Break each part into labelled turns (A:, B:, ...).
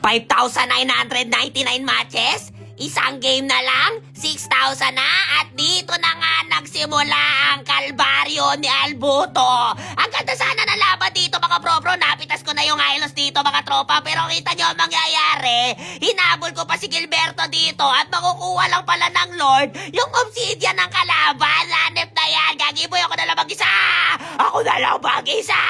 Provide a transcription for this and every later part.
A: 5,999 matches? Isang game na lang, 6,000 na, at dito na nga nagsimula ang kalbaryo ni Albuto. Ang ganda sana na laban dito mga pro, napitas ko na yung highlos dito mga tropa, pero kita nyo ang mangyayari. Hinabol ko pa si Gilberto dito at makukuha lang pala ng Lord yung obsidian ng kalaban. Hanep na yan, gagiboy ako na lang mag-isa. Ako na lang mag-isa.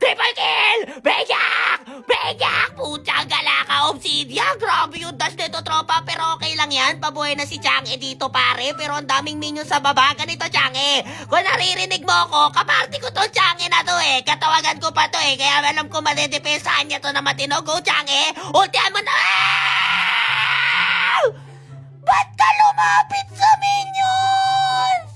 A: Triple kill! Bejak! Bejak! Putyang galaka, obsidian. Grabe yung dash nito tropa, pero okay lang yan. Pabuhay na si Chang'e dito pare, pero ang daming minion sa baba. Ganito Chang'e, kung naririnig mo ko, kaparty ko to Chang'e na to eh. Katawagan ko pa to eh, kaya alam ko madedepensahan niya to na matino. Go Chang'e, ultihan mo na! Ba't ka lumapit sa minions?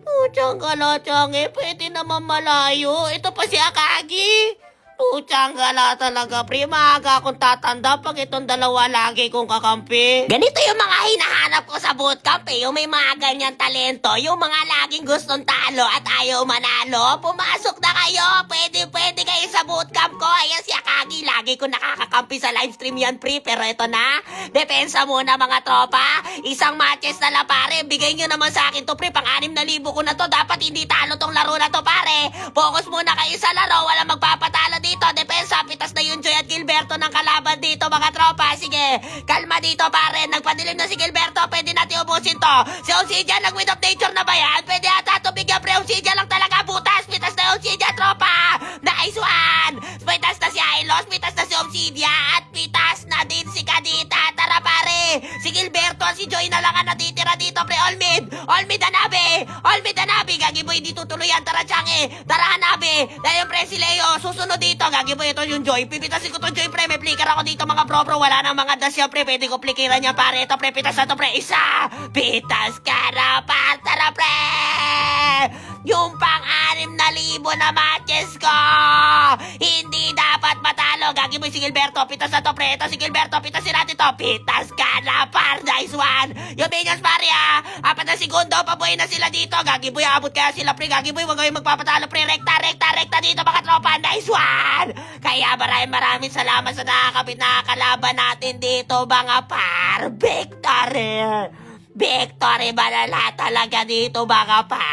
A: Putyang gala Chang'e, pwede naman malayo. Ito pa si Akagi. Putyang gala talaga, pre. Maaga akong tatanda pag itong dalawa lagi kong kakampi. Ganito yung mga hinahanap ko sa bootcamp eh. Yung may mga ganyan talento. Yung mga laging gustong talo at ayaw manalo. Pumasok na kayo. Pwede kayo sa bootcamp ko. Ayan si Akagi. Lagi ko nakakakampi sa livestream yan, pre. Pero ito na. Depensa muna mga tropa. Isang matches na lang, pare. Bigay nyo naman sa akin to, pre. Pang 6,000 ko na to. Dapat hindi talo tong laro na to, pare. Focus muna kayo sa laro. Walang magpapatalo dito. Depensa, pitas na yung Joy at Gilberto ng kalaban dito mga tropa. Sige, kalma dito pare. Nagpadilim na si Gilberto. Pwede natin ubusin to. Si Obsidian, nag-Wind of Nature na ba yan? Pwede ata ito bigyan pre. Obsidian lang talaga. Butas, pitas na yung Obsidian tropa. Nice one. Pitas na si Hylos. Pitas na si Obsidian. At pitas na din si Kadita. Tara pare. Si Gilberto at si Joy na lang ang natitira dito pre. All mid. All mid Hanabi. All mid Hanabi. Gagiboy di tutuloy yan. Tara Chang'e. Tara Hanabi. Dahil yung pre si Leo. Susunod dito. Gagiboy ito yung Joy. Pipitasin ko to Joy pre. May flicker ako dito mga pro. Wala nang mga dash yan pre. Pwede ko flickeran niya pare. Ito pre. Pitas na to pre. Isa. Pitas ka na pa. Tara pre. Yung pang 6,000 na matches ko. Hindi dapat matalo. Gagiboy si Gilberto. Pitas na to pre. Ito si Gilberto. Pitasin natin to. Pitas ka na par. Nice one. Yung minions pare ha. 4 na segundo. Pabuhay na sila dito. Gagiboy abot kaya sila pre. Gagiboy wag kayong magpapatalo pre. Rekta dito mga tropa. Nice one. Kaya maraming salamat sa nakakapit na kalaban natin dito mga par. Victory. Victory malala talaga dito mga par.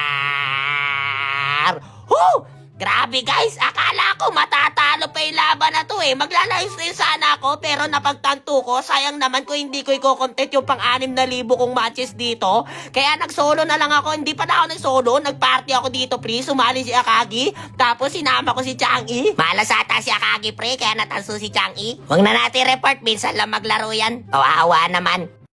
A: Woo! Grabe guys, akala ko matatalo pa yung laban na to eh. Magla-livestream sana ako pero napagtanto ko, sayang naman ko hindi ko i-content yung pang 6,000 kong matches dito. Kaya nag-solo na lang ako, hindi pa na ako nag-solo, nag-party ako dito pre, sumali si Akagi, tapos sinama ko si Chang'e. Malas ata si Akagi pre, kaya natanso si Chang'e. Huwag na natin report, minsan lang maglaro yan. Kawawa naman.